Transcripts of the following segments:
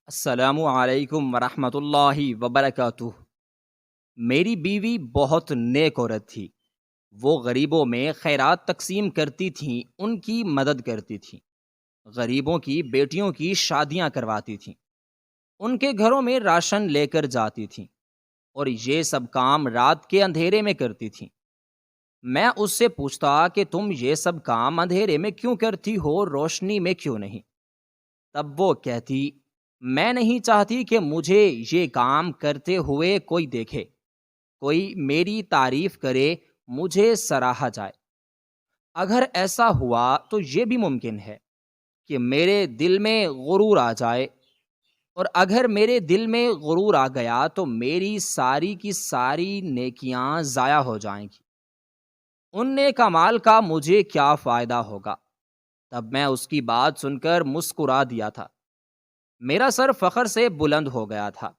السلام علیکم ورحمۃ اللہ وبرکاتہ۔ میری بیوی بہت نیک عورت تھی۔ وہ غریبوں میں خیرات تقسیم کرتی تھیں، ان کی مدد کرتی تھیں، غریبوں کی بیٹیوں کی شادیاں کرواتی تھیں، ان کے گھروں میں راشن لے کر جاتی تھیں، اور یہ سب کام رات کے اندھیرے میں کرتی تھیں۔ میں اس سے پوچھتا کہ تم یہ سب کام اندھیرے میں کیوں کرتی ہو، روشنی میں کیوں نہیں؟ تب وہ کہتی، میں نہیں چاہتی کہ مجھے یہ کام کرتے ہوئے کوئی دیکھے، کوئی میری تعریف کرے، مجھے سراہا جائے۔ اگر ایسا ہوا تو یہ بھی ممکن ہے کہ میرے دل میں غرور آ جائے، اور اگر میرے دل میں غرور آ گیا تو میری ساری کی ساری نیکیاں ضائع ہو جائیں گی۔ ان نیک اعمال کا مجھے کیا فائدہ ہوگا؟ تب میں اس کی بات سن کر مسکرا دیا تھا۔ میرا سر فخر سے بلند ہو گیا تھا۔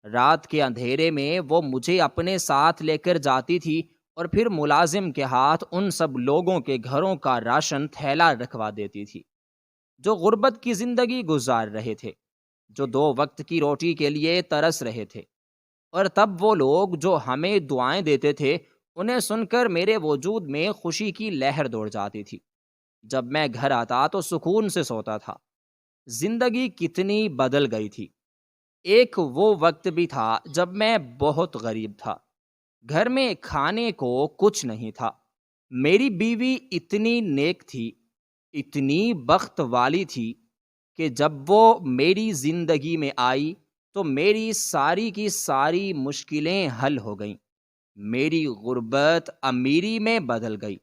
رات کے اندھیرے میں وہ مجھے اپنے ساتھ لے کر جاتی تھی، اور پھر ملازم کے ہاتھ ان سب لوگوں کے گھروں کا راشن تھیلا رکھوا دیتی تھی جو غربت کی زندگی گزار رہے تھے، جو 2 وقت کی روٹی کے لیے ترس رہے تھے۔ اور تب وہ لوگ جو ہمیں دعائیں دیتے تھے، انہیں سن کر میرے وجود میں خوشی کی لہر دوڑ جاتی تھی۔ جب میں گھر آتا تو سکون سے سوتا تھا۔ زندگی کتنی بدل گئی تھی۔ ایک وہ وقت بھی تھا جب میں بہت غریب تھا، گھر میں کھانے کو کچھ نہیں تھا۔ میری بیوی اتنی نیک تھی، اتنی بخت والی تھی کہ جب وہ میری زندگی میں آئی تو میری ساری کی ساری مشکلیں حل ہو گئیں۔ میری غربت امیری میں بدل گئی،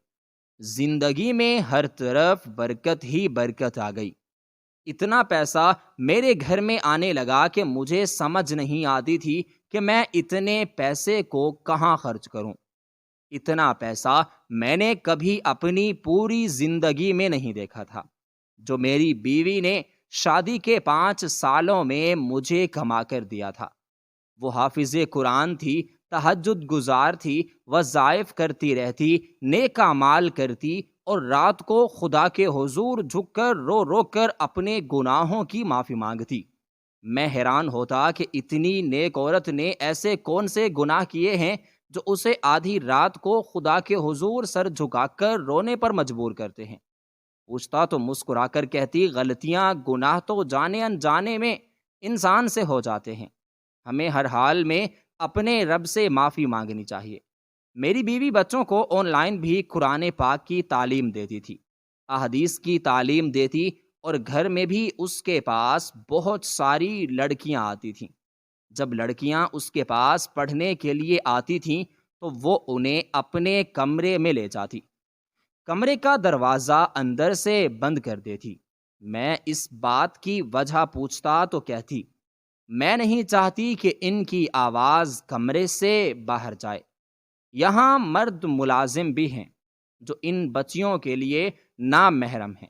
زندگی میں ہر طرف برکت ہی برکت آ گئی۔ اتنا پیسہ میرے گھر میں آنے لگا کہ مجھے سمجھ نہیں آتی تھی کہ میں اتنے پیسے کو کہاں خرچ کروں۔ اتنا پیسہ میں نے کبھی اپنی پوری زندگی میں نہیں دیکھا تھا، جو میری بیوی نے شادی کے 5 سالوں میں مجھے کما کر دیا تھا۔ وہ حافظ قرآن تھی، تہجد گزار تھی، وظائف کرتی رہتی، نیک اعمال کرتی، اور رات کو خدا کے حضور جھک کر رو رو کر اپنے گناہوں کی معافی مانگتی۔ میں حیران ہوتا کہ اتنی نیک عورت نے ایسے کون سے گناہ کیے ہیں جو اسے آدھی رات کو خدا کے حضور سر جھکا کر رونے پر مجبور کرتے ہیں۔ پوچھتا تو مسکرا کر کہتی، غلطیاں، گناہ تو جانے انجانے میں انسان سے ہو جاتے ہیں، ہمیں ہر حال میں اپنے رب سے معافی مانگنی چاہیے۔ میری بیوی بچوں کو آن لائن بھی قرآن پاک کی تعلیم دیتی تھی، احادیث کی تعلیم دیتی، اور گھر میں بھی اس کے پاس بہت ساری لڑکیاں آتی تھیں۔ جب لڑکیاں اس کے پاس پڑھنے کے لیے آتی تھیں تو وہ انہیں اپنے کمرے میں لے جاتی، کمرے کا دروازہ اندر سے بند کر دیتی۔ میں اس بات کی وجہ پوچھتا تو کہتی، میں نہیں چاہتی کہ ان کی آواز کمرے سے باہر جائے۔ یہاں مرد ملازم بھی ہیں جو ان بچیوں کے لیے نامحرم ہیں۔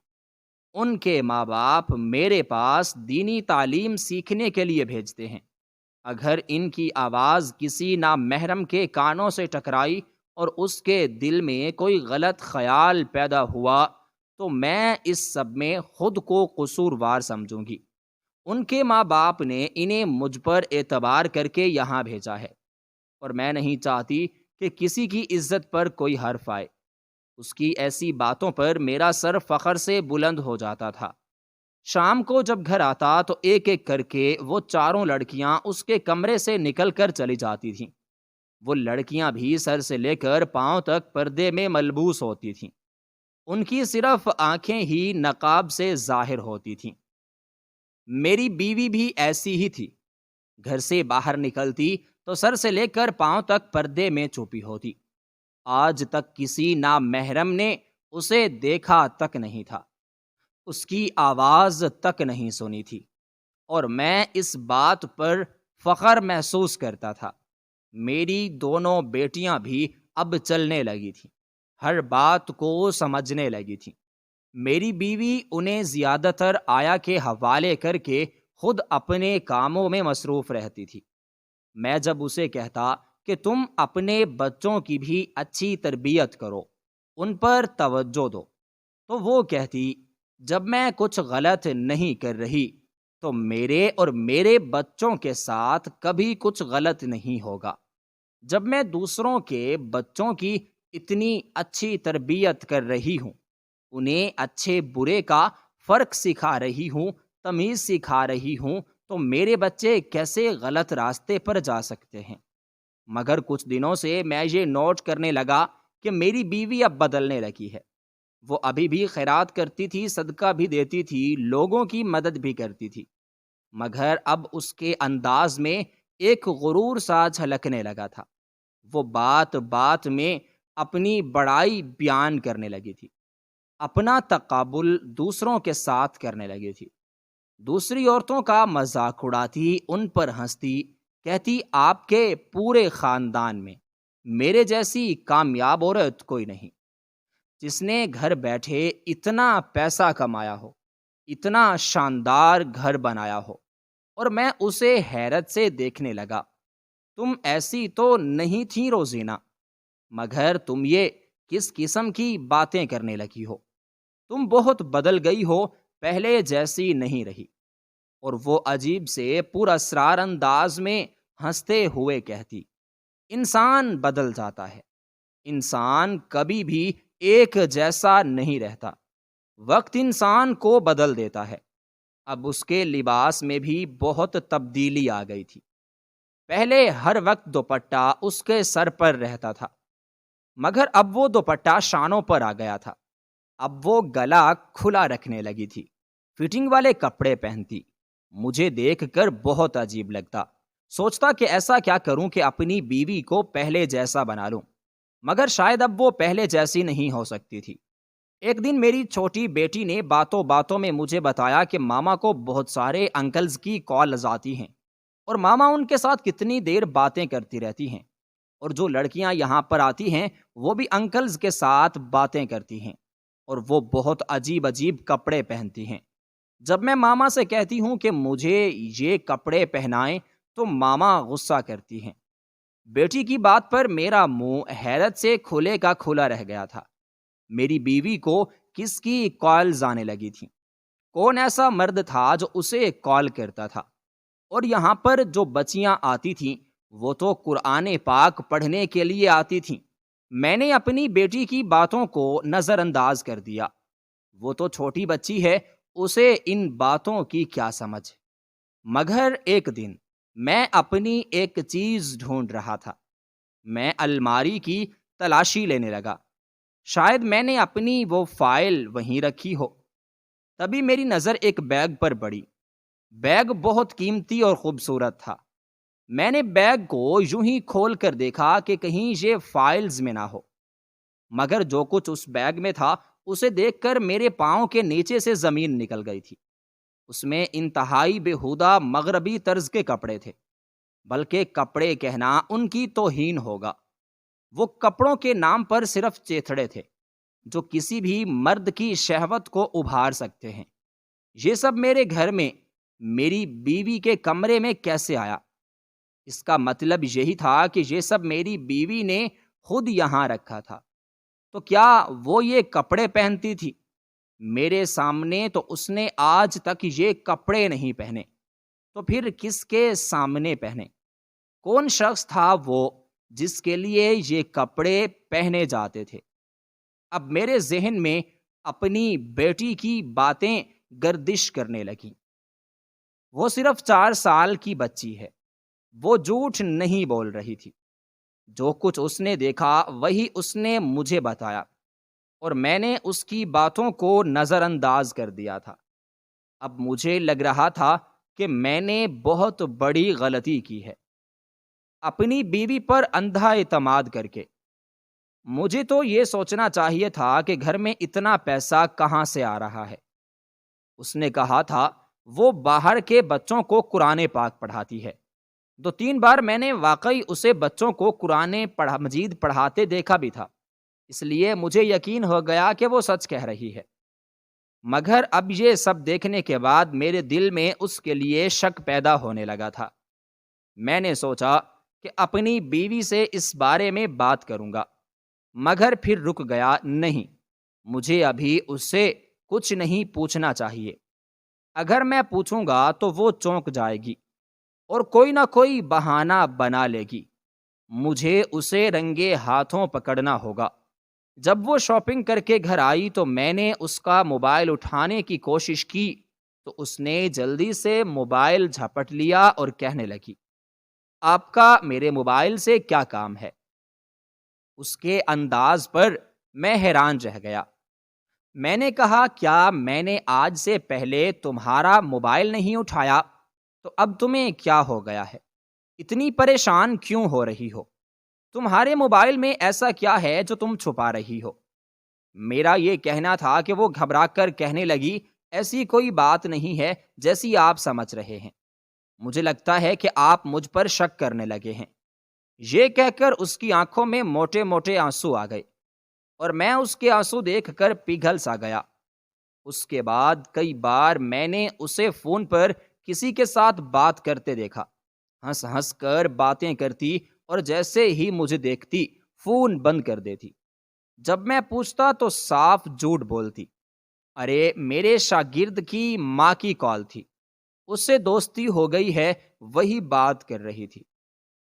ان کے ماں باپ میرے پاس دینی تعلیم سیکھنے کے لیے بھیجتے ہیں۔ اگر ان کی آواز کسی نامحرم کے کانوں سے ٹکرائی اور اس کے دل میں کوئی غلط خیال پیدا ہوا تو میں اس سب میں خود کو قصوروار سمجھوں گی۔ ان کے ماں باپ نے انہیں مجھ پر اعتبار کر کے یہاں بھیجا ہے، اور میں نہیں چاہتی کہ کسی کی عزت پر کوئی حرف آئے۔ اس کی ایسی باتوں پر میرا سر فخر سے بلند ہو جاتا تھا۔ شام کو جب گھر آتا تو ایک ایک کر کے وہ چاروں لڑکیاں اس کے کمرے سے نکل کر چلی جاتی تھیں۔ وہ لڑکیاں بھی سر سے لے کر پاؤں تک پردے میں ملبوس ہوتی تھیں، ان کی صرف آنکھیں ہی نقاب سے ظاہر ہوتی تھیں۔ میری بیوی بھی ایسی ہی تھی، گھر سے باہر نکلتی تو سر سے لے کر پاؤں تک پردے میں چھپی ہوتی۔ آج تک کسی نامحرم نے اسے دیکھا تک نہیں تھا، اس کی آواز تک نہیں سنی تھی، اور میں اس بات پر فخر محسوس کرتا تھا۔ میری دونوں بیٹیاں بھی اب چلنے لگی تھیں، ہر بات کو سمجھنے لگی تھیں۔ میری بیوی انہیں زیادہ تر آیا کے حوالے کر کے خود اپنے کاموں میں مصروف رہتی تھی۔ میں جب اسے کہتا کہ تم اپنے بچوں کی بھی اچھی تربیت کرو، ان پر توجہ دو، تو وہ کہتی، جب میں کچھ غلط نہیں کر رہی تو میرے اور میرے بچوں کے ساتھ کبھی کچھ غلط نہیں ہوگا۔ جب میں دوسروں کے بچوں کی اتنی اچھی تربیت کر رہی ہوں، انہیں اچھے برے کا فرق سکھا رہی ہوں، تمیز سکھا رہی ہوں، تو میرے بچے کیسے غلط راستے پر جا سکتے ہیں؟ مگر کچھ دنوں سے میں یہ نوٹ کرنے لگا کہ میری بیوی اب بدلنے لگی ہے۔ وہ ابھی بھی خیرات کرتی تھی، صدقہ بھی دیتی تھی، لوگوں کی مدد بھی کرتی تھی، مگر اب اس کے انداز میں ایک غرور سا جھلکنے لگا تھا۔ وہ بات بات میں اپنی بڑائی بیان کرنے لگی تھی، اپنا تقابل دوسروں کے ساتھ کرنے لگی تھی، دوسری عورتوں کا مذاق اڑاتی، ان پر ہنستی، کہتی آپ کے پورے خاندان میں میرے جیسی کامیاب عورت کوئی نہیں، جس نے گھر بیٹھے اتنا پیسہ کمایا ہو، اتنا شاندار گھر بنایا ہو، اور میں اسے حیرت سے دیکھنے لگا۔ تم ایسی تو نہیں تھی روزینہ، مگر تم یہ کس قسم کی باتیں کرنے لگی ہو؟ تم بہت بدل گئی ہو، پہلے جیسی نہیں رہی۔ اور وہ عجیب سے پراسرار انداز میں ہنستے ہوئے کہتی، انسان بدل جاتا ہے، انسان کبھی بھی ایک جیسا نہیں رہتا، وقت انسان کو بدل دیتا ہے۔ اب اس کے لباس میں بھی بہت تبدیلی آ گئی تھی۔ پہلے ہر وقت دوپٹہ اس کے سر پر رہتا تھا، مگر اب وہ دوپٹہ شانوں پر آ گیا تھا۔ اب وہ گلا کھلا رکھنے لگی تھی، فٹنگ والے کپڑے پہنتی۔ مجھے دیکھ کر بہت عجیب لگتا، سوچتا کہ ایسا کیا کروں کہ اپنی بیوی کو پہلے جیسا بنا لوں، مگر شاید اب وہ پہلے جیسی نہیں ہو سکتی تھی۔ ایک دن میری چھوٹی بیٹی نے باتوں باتوں میں مجھے بتایا کہ ماما کو بہت سارے انکلز کی کالز آتی ہیں، اور ماما ان کے ساتھ کتنی دیر باتیں کرتی رہتی ہیں، اور جو لڑکیاں یہاں پر آتی ہیں وہ بھی انکلز کے ساتھ باتیں کرتی ہیں، اور وہ بہت عجیب عجیب کپڑے پہنتی ہیں۔ جب میں ماما سے کہتی ہوں کہ مجھے یہ کپڑے پہنائیں تو ماما غصہ کرتی ہیں۔ بیٹی کی بات پر میرا منہ حیرت سے کھلے کا کھلا رہ گیا تھا۔ میری بیوی کو کس کی کالز آنے لگی تھی؟ کون ایسا مرد تھا جو اسے کال کرتا تھا؟ اور یہاں پر جو بچیاں آتی تھیں وہ تو قرآن پاک پڑھنے کے لیے آتی تھیں۔ میں نے اپنی بیٹی کی باتوں کو نظر انداز کر دیا۔ وہ تو چھوٹی بچی ہے، اسے ان باتوں کی کیا سمجھ؟ مگر ایک دن میں اپنی ایک چیز ڈھونڈ رہا تھا۔ میں الماری کی تلاشی لینے لگا، شاید میں نے اپنی وہ فائل وہیں رکھی ہو۔ تبھی میری نظر ایک بیگ پر پڑی۔ بیگ بہت قیمتی اور خوبصورت تھا۔ میں نے بیگ کو یوں ہی کھول کر دیکھا کہ کہیں یہ فائلز میں نہ ہو، مگر جو کچھ اس بیگ میں تھا اسے دیکھ کر میرے پاؤں کے نیچے سے زمین نکل گئی تھی۔ اس میں انتہائی بےہودہ مغربی طرز کے کپڑے تھے، بلکہ کپڑے کہنا ان کی توہین ہوگا۔ وہ کپڑوں کے نام پر صرف چیتھڑے تھے جو کسی بھی مرد کی شہوت کو ابھار سکتے ہیں۔ یہ سب میرے گھر میں میری بیوی کے کمرے میں کیسے آیا؟ اس کا مطلب یہی تھا کہ یہ سب میری بیوی نے خود یہاں رکھا تھا۔ تو کیا وہ یہ کپڑے پہنتی تھی؟ میرے سامنے تو اس نے آج تک یہ کپڑے نہیں پہنے، تو پھر کس کے سامنے پہنے؟ کون شخص تھا وہ جس کے لیے یہ کپڑے پہنے جاتے تھے؟ اب میرے ذہن میں اپنی بیٹی کی باتیں گردش کرنے لگیں۔ وہ صرف 4 سال کی بچی ہے، وہ جھوٹ نہیں بول رہی تھی۔ جو کچھ اس نے دیکھا وہی اس نے مجھے بتایا، اور میں نے اس کی باتوں کو نظر انداز کر دیا تھا۔ اب مجھے لگ رہا تھا کہ میں نے بہت بڑی غلطی کی ہے، اپنی بیوی پر اندھا اعتماد کر کے۔ مجھے تو یہ سوچنا چاہیے تھا کہ گھر میں اتنا پیسہ کہاں سے آ رہا ہے۔ اس نے کہا تھا وہ باہر کے بچوں کو قرآن پاک پڑھاتی ہے۔ 2-3 بار میں نے واقعی اسے بچوں کو قرآن مجید پڑھاتے دیکھا بھی تھا، اس لیے مجھے یقین ہو گیا کہ وہ سچ کہہ رہی ہے۔ مگر اب یہ سب دیکھنے کے بعد میرے دل میں اس کے لیے شک پیدا ہونے لگا تھا۔ میں نے سوچا کہ اپنی بیوی سے اس بارے میں بات کروں گا، مگر پھر رک گیا۔ نہیں، مجھے ابھی اس سے کچھ نہیں پوچھنا چاہیے۔ اگر میں پوچھوں گا تو وہ چونک جائے گی اور کوئی نہ کوئی بہانہ بنا لے گی۔ مجھے اسے رنگے ہاتھوں پکڑنا ہوگا۔ جب وہ شاپنگ کر کے گھر آئی تو میں نے اس کا موبائل اٹھانے کی کوشش کی تو اس نے جلدی سے موبائل جھپٹ لیا اور کہنے لگی، آپ کا میرے موبائل سے کیا کام ہے؟ اس کے انداز پر میں حیران رہ گیا۔ میں نے کہا، کیا میں نے آج سے پہلے تمہارا موبائل نہیں اٹھایا؟ تو اب تمہیں کیا ہو گیا ہے؟ اتنی پریشان کیوں ہو رہی ہو؟ تمہارے موبائل میں ایسا کیا ہے جو تم چھپا رہی ہو؟ میرا یہ کہنا تھا کہ وہ گھبرا کر کہنے لگی، ایسی کوئی بات نہیں ہے جیسی آپ سمجھ رہے ہیں۔ مجھے لگتا ہے کہ آپ مجھ پر شک کرنے لگے ہیں۔ یہ کہہ کر اس کی آنکھوں میں موٹے موٹے آنسو آ گئے اور میں اس کے آنسو دیکھ کر پگھل سا گیا۔ اس کے بعد کئی بار میں نے اسے فون پر کسی کے ساتھ بات کرتے دیکھا۔ ہنس ہنس کر باتیں کرتی اور جیسے ہی مجھے دیکھتی فون بند کر دیتی۔ جب میں پوچھتا تو صاف جھوٹ بولتی۔ ارے میرے شاگرد کی ماں کی کال تھی، اس سے دوستی ہو گئی ہے، وہی بات کر رہی تھی۔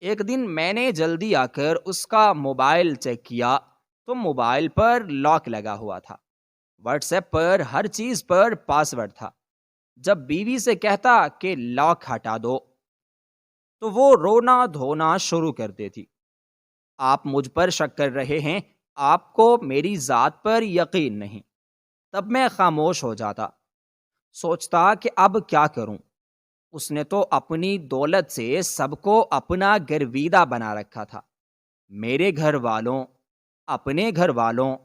ایک دن میں نے جلدی آ کر اس کا موبائل چیک کیا تو موبائل پر لاک لگا ہوا تھا، واٹس ایپ پر ہر چیز پر پاسورڈ تھا۔ جب بیوی سے کہتا کہ لاک ہٹا دو تو وہ رونا دھونا شروع کر دیتی۔ آپ مجھ پر شک کر رہے ہیں، آپ کو میری ذات پر یقین نہیں۔ تب میں خاموش ہو جاتا، سوچتا کہ اب کیا کروں۔ اس نے تو اپنی دولت سے سب کو اپنا گرویدہ بنا رکھا تھا، میرے گھر والوں، اپنے گھر والوں،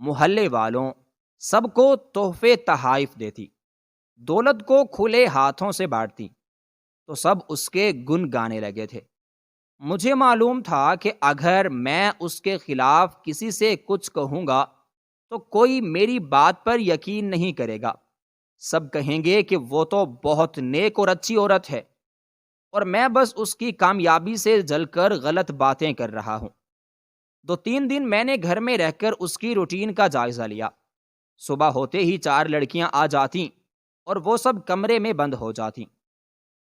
محلے والوں، سب کو تحفے تحائف دیتی، دولت کو کھلے ہاتھوں سے بانٹتی، تو سب اس کے گن گانے لگے تھے۔ مجھے معلوم تھا کہ اگر میں اس کے خلاف کسی سے کچھ کہوں گا تو کوئی میری بات پر یقین نہیں کرے گا، سب کہیں گے کہ وہ تو بہت نیک اور اچھی عورت ہے، اور میں بس اس کی کامیابی سے جل کر غلط باتیں کر رہا ہوں۔ 2-3 دن میں نے گھر میں رہ کر اس کی روٹین کا جائزہ لیا۔ صبح ہوتے ہی 4 لڑکیاں آ جاتیں اور وہ سب کمرے میں بند ہو جاتیں۔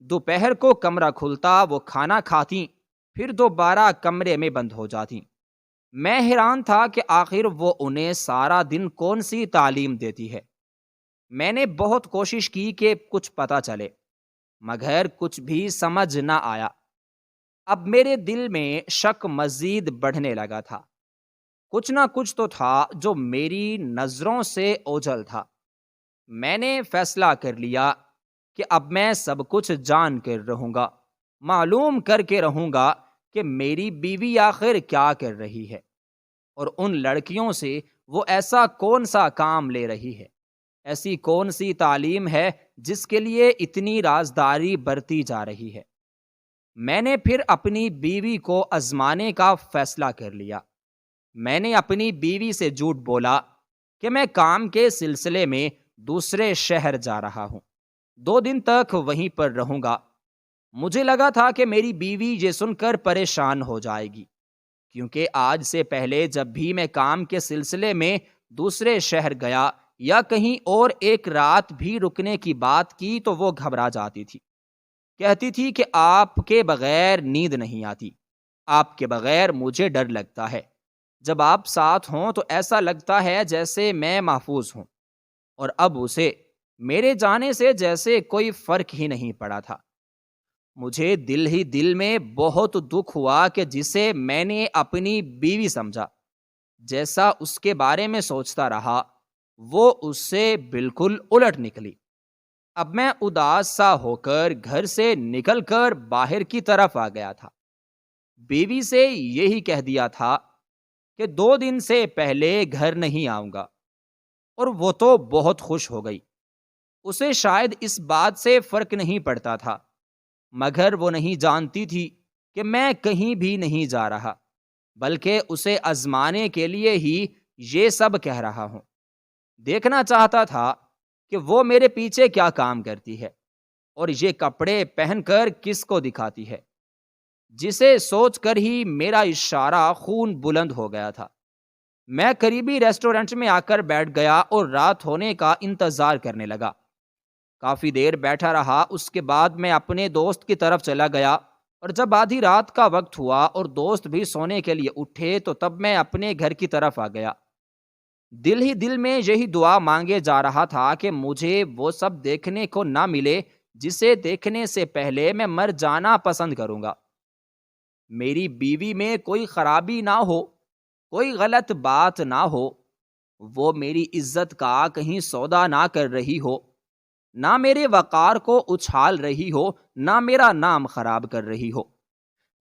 دوپہر کو کمرہ کھلتا، وہ کھانا کھاتیں، پھر دوبارہ کمرے میں بند ہو جاتیں۔ میں حیران تھا کہ آخر وہ انہیں سارا دن کون سی تعلیم دیتی ہے۔ میں نے بہت کوشش کی کہ کچھ پتہ چلے، مگر کچھ بھی سمجھ نہ آیا۔ اب میرے دل میں شک مزید بڑھنے لگا تھا۔ کچھ نہ کچھ تو تھا جو میری نظروں سے اوجھل تھا۔ میں نے فیصلہ کر لیا کہ اب میں سب کچھ جان کر رہوں گا، معلوم کر کے رہوں گا کہ میری بیوی آخر کیا کر رہی ہے، اور ان لڑکیوں سے وہ ایسا کون سا کام لے رہی ہے، ایسی کون سی تعلیم ہے جس کے لیے اتنی رازداری برتی جا رہی ہے۔ میں نے پھر اپنی بیوی کو آزمانے کا فیصلہ کر لیا۔ میں نے اپنی بیوی سے جھوٹ بولا کہ میں کام کے سلسلے میں دوسرے شہر جا رہا ہوں، 2 دن تک وہیں پر رہوں گا۔ مجھے لگا تھا کہ میری بیوی یہ سن کر پریشان ہو جائے گی، کیونکہ آج سے پہلے جب بھی میں کام کے سلسلے میں دوسرے شہر گیا یا کہیں اور ایک رات بھی رکنے کی بات کی تو وہ گھبرا جاتی تھی، کہتی تھی کہ آپ کے بغیر نیند نہیں آتی، آپ کے بغیر مجھے ڈر لگتا ہے، جب آپ ساتھ ہوں تو ایسا لگتا ہے جیسے میں محفوظ ہوں، اور اب اسے میرے جانے سے جیسے کوئی فرق ہی نہیں پڑا تھا۔ مجھے دل ہی دل میں بہت دکھ ہوا کہ جسے میں نے اپنی بیوی سمجھا، جیسا اس کے بارے میں سوچتا رہا، وہ اس سے بالکل الٹ نکلی۔ اب میں اداس سا ہو کر گھر سے نکل کر باہر کی طرف آ گیا تھا۔ بیوی سے یہی کہہ دیا تھا کہ 2 دن سے پہلے گھر نہیں آؤں گا، اور وہ تو بہت خوش ہو گئی۔ اسے شاید اس بات سے فرق نہیں پڑتا تھا، مگر وہ نہیں جانتی تھی کہ میں کہیں بھی نہیں جا رہا، بلکہ اسے آزمانے کے لیے ہی یہ سب کہہ رہا ہوں۔ دیکھنا چاہتا تھا کہ وہ میرے پیچھے کیا کام کرتی ہے اور یہ کپڑے پہن کر کس کو دکھاتی ہے، جسے سوچ کر ہی میرا اشارہ خون بلند ہو گیا تھا۔ میں قریبی ریسٹورنٹ میں آ کر بیٹھ گیا اور رات ہونے کا انتظار کرنے لگا۔ کافی دیر بیٹھا رہا، اس کے بعد میں اپنے دوست کی طرف چلا گیا، اور جب آدھی رات کا وقت ہوا اور دوست بھی سونے کے لیے اٹھے تو تب میں اپنے گھر کی طرف آ گیا۔ دل ہی دل میں یہی دعا مانگے جا رہا تھا کہ مجھے وہ سب دیکھنے کو نہ ملے جسے دیکھنے سے پہلے میں مر جانا پسند کروں گا۔ میری بیوی میں کوئی خرابی نہ ہو، کوئی غلط بات نہ ہو، وہ میری عزت کا کہیں سودا نہ کر رہی ہو، نہ میرے وقار کو اچھال رہی ہو، نہ میرا نام خراب کر رہی ہو۔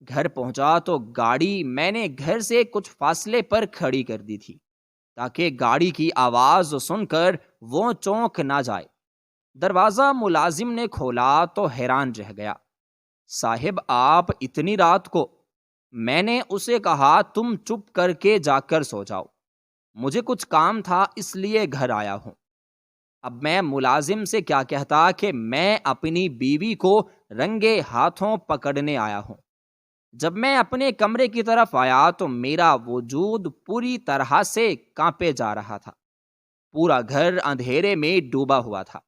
گھر پہنچا تو گاڑی میں نے گھر سے کچھ فاصلے پر کھڑی کر دی تھی تاکہ گاڑی کی آواز سن کر وہ چونک نہ جائے۔ دروازہ ملازم نے کھولا تو حیران رہ گیا۔ صاحب، آپ اتنی رات کو؟ میں نے اسے کہا، تم چپ کر کے جا کر سو جاؤ، مجھے کچھ کام تھا اس لیے گھر آیا ہوں۔ اب میں ملازم سے کیا کہتا کہ میں اپنی بیوی کو رنگے ہاتھوں پکڑنے آیا ہوں۔ جب میں اپنے کمرے کی طرف آیا تو میرا وجود پوری طرح سے کانپے جا رہا تھا۔ پورا گھر اندھیرے میں ڈوبا ہوا تھا،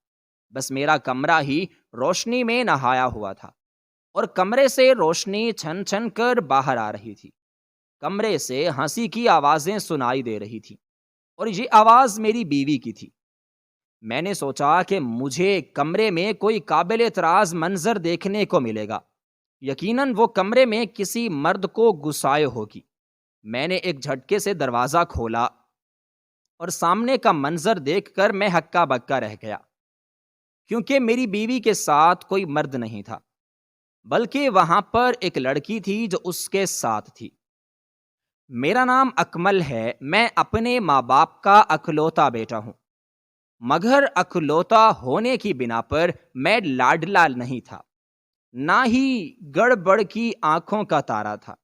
بس میرا کمرہ ہی روشنی میں نہایا ہوا تھا، اور کمرے سے روشنی چھن چھن کر باہر آ رہی تھی۔ کمرے سے ہنسی کی آوازیں سنائی دے رہی تھی، اور یہ آواز میری بیوی کی تھی۔ میں نے سوچا کہ مجھے کمرے میں کوئی قابل اعتراض منظر دیکھنے کو ملے گا، یقیناً وہ کمرے میں کسی مرد کو گھسائے ہوگی۔ میں نے ایک جھٹکے سے دروازہ کھولا اور سامنے کا منظر دیکھ کر میں ہکا بکا رہ گیا، کیونکہ میری بیوی کے ساتھ کوئی مرد نہیں تھا، بلکہ وہاں پر ایک لڑکی تھی جو اس کے ساتھ تھی۔ میرا نام اکمل ہے، میں اپنے ماں باپ کا اکلوتا بیٹا ہوں، مگر اکلوتا ہونے کی بنا پر میں لاڈلا نہیں تھا، نہ ہی گڑبڑ کی آنکھوں کا تارا تھا،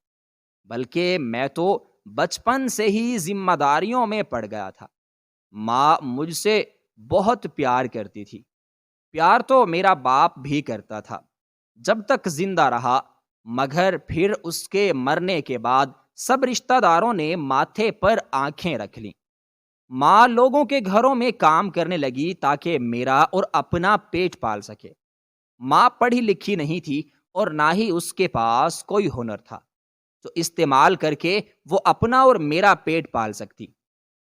بلکہ میں تو بچپن سے ہی ذمہ داریوں میں پڑ گیا تھا۔ ماں مجھ سے بہت پیار کرتی تھی، پیار تو میرا باپ بھی کرتا تھا جب تک زندہ رہا، مگر پھر اس کے مرنے کے بعد سب رشتہ داروں نے ماتھے پر آنکھیں رکھ لیں۔ ماں لوگوں کے گھروں میں کام کرنے لگی تاکہ میرا اور اپنا پیٹ پال سکے۔ ماں پڑھی لکھی نہیں تھی اور نہ ہی اس کے پاس کوئی ہنر تھا جو استعمال کر کے وہ اپنا اور میرا پیٹ پال سکتی۔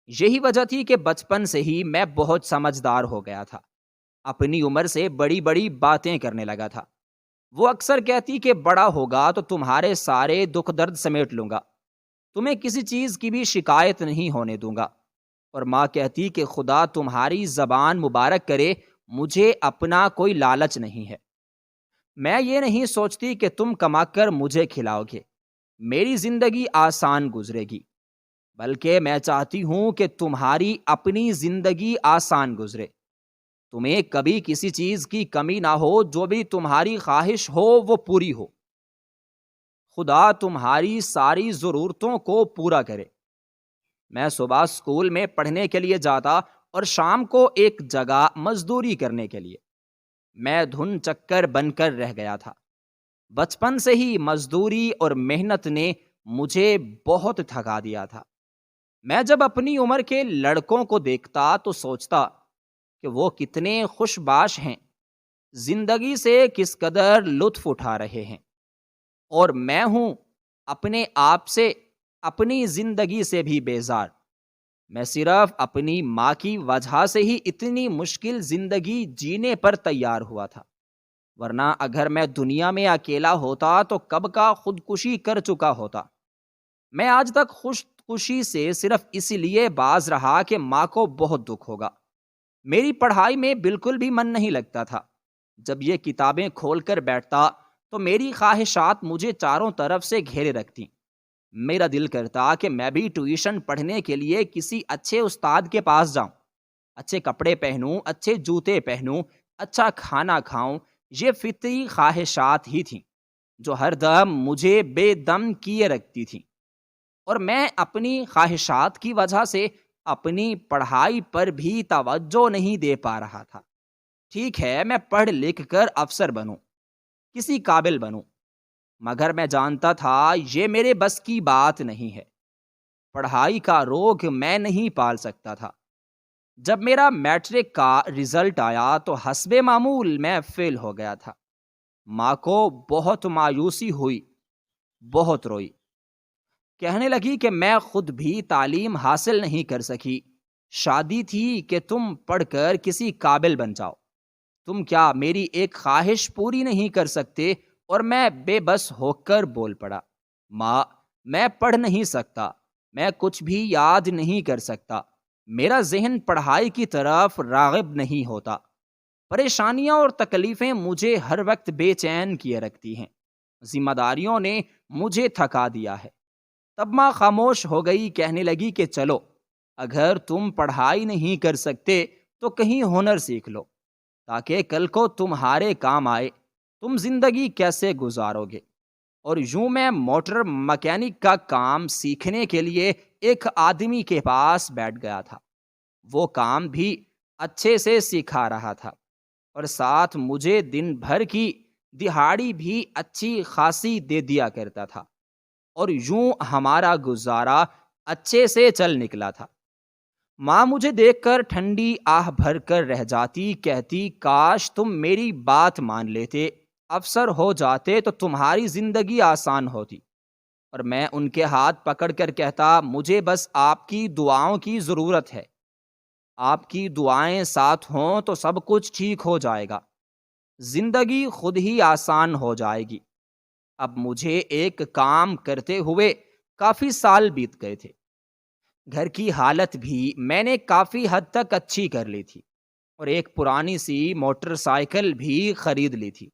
یہی وجہ تھی کہ بچپن سے ہی میں بہت سمجھدار ہو گیا تھا، اپنی عمر سے بڑی بڑی باتیں کرنے لگا تھا۔ وہ اکثر کہتی کہ بڑا ہوگا تو تمہارے سارے دکھ درد سمیٹ لوں گا، تمہیں کسی چیز کی بھی شکایت نہیں ہونے دوں گا۔ اور ماں کہتی کہ خدا تمہاری زبان مبارک کرے، مجھے اپنا کوئی لالچ نہیں ہے۔ میں یہ نہیں سوچتی کہ تم کما کر مجھے کھلاؤ گے، میری زندگی آسان گزرے گی، بلکہ میں چاہتی ہوں کہ تمہاری اپنی زندگی آسان گزرے، تمہیں کبھی کسی چیز کی کمی نہ ہو، جو بھی تمہاری خواہش ہو وہ پوری ہو، خدا تمہاری ساری ضرورتوں کو پورا کرے۔ میں صبح اسکول میں پڑھنے کے لیے جاتا اور شام کو ایک جگہ مزدوری کرنے کے لیے۔ میں دھن چکر بن کر رہ گیا تھا۔ بچپن سے ہی مزدوری اور محنت نے مجھے بہت تھکا دیا تھا۔ میں جب اپنی عمر کے لڑکوں کو دیکھتا تو سوچتا کہ وہ کتنے خوش باش ہیں، زندگی سے کس قدر لطف اٹھا رہے ہیں، اور میں ہوں اپنے آپ سے، اپنی زندگی سے بھی بیزار۔ میں صرف اپنی ماں کی وجہ سے ہی اتنی مشکل زندگی جینے پر تیار ہوا تھا، ورنہ اگر میں دنیا میں اکیلا ہوتا تو کب کا خودکشی کر چکا ہوتا۔ میں آج تک خودکشی سے صرف اسی لیے باز رہا کہ ماں کو بہت دکھ ہوگا۔ میری پڑھائی میں بالکل بھی من نہیں لگتا تھا۔ جب یہ کتابیں کھول کر بیٹھتا تو میری خواہشات مجھے چاروں طرف سے گھیرے رکھتی۔ میرا دل کرتا کہ میں بھی ٹیوشن پڑھنے کے لیے کسی اچھے استاد کے پاس جاؤں، اچھے کپڑے پہنوں، اچھے جوتے پہنوں، اچھا کھانا کھاؤں۔ یہ فطری خواہشات ہی تھیں جو ہر دم مجھے بے دم کیے رکھتی تھیں، اور میں اپنی خواہشات کی وجہ سے اپنی پڑھائی پر بھی توجہ نہیں دے پا رہا تھا۔ ٹھیک ہے، میں پڑھ لکھ کر افسر بنوں، کسی قابل بنوں، مگر میں جانتا تھا یہ میرے بس کی بات نہیں ہے۔ پڑھائی کا روگ میں نہیں پال سکتا تھا۔ جب میرا میٹرک کا رزلٹ آیا تو حسب معمول میں فیل ہو گیا تھا۔ ماں کو بہت مایوسی ہوئی، بہت روئی، کہنے لگی کہ میں خود بھی تعلیم حاصل نہیں کر سکی، شادی تھی کہ تم پڑھ کر کسی قابل بن جاؤ، تم کیا میری ایک خواہش پوری نہیں کر سکتے؟ اور میں بے بس ہو کر بول پڑا، ماں میں پڑھ نہیں سکتا، میں کچھ بھی یاد نہیں کر سکتا، میرا ذہن پڑھائی کی طرف راغب نہیں ہوتا، پریشانیاں اور تکلیفیں مجھے ہر وقت بے چین کیے رکھتی ہیں، ذمہ داریوں نے مجھے تھکا دیا ہے۔ تب ماں خاموش ہو گئی، کہنے لگی کہ چلو، اگر تم پڑھائی نہیں کر سکتے تو کہیں ہنر سیکھ لو تاکہ کل کو تمہارے کام آئے، تم زندگی کیسے گزارو گے؟ اور یوں میں موٹر مکینک کا کام سیکھنے کے لیے ایک آدمی کے پاس بیٹھ گیا تھا۔ وہ کام بھی اچھے سے سکھا رہا تھا اور ساتھ مجھے دن بھر کی دہاڑی بھی اچھی خاصی دے دیا کرتا تھا، اور یوں ہمارا گزارا اچھے سے چل نکلا تھا۔ ماں مجھے دیکھ کر ٹھنڈی آہ بھر کر رہ جاتی، کہتی کاش تم میری بات مان لیتے، افسر ہو جاتے تو تمہاری زندگی آسان ہوتی۔ اور میں ان کے ہاتھ پکڑ کر کہتا مجھے بس آپ کی دعاؤں کی ضرورت ہے، آپ کی دعائیں ساتھ ہوں تو سب کچھ ٹھیک ہو جائے گا، زندگی خود ہی آسان ہو جائے گی۔ اب مجھے ایک کام کرتے ہوئے کافی سال بیت گئے تھے، گھر کی حالت بھی میں نے کافی حد تک اچھی کر لی تھی اور ایک پرانی سی موٹر سائیکل بھی خرید لی تھی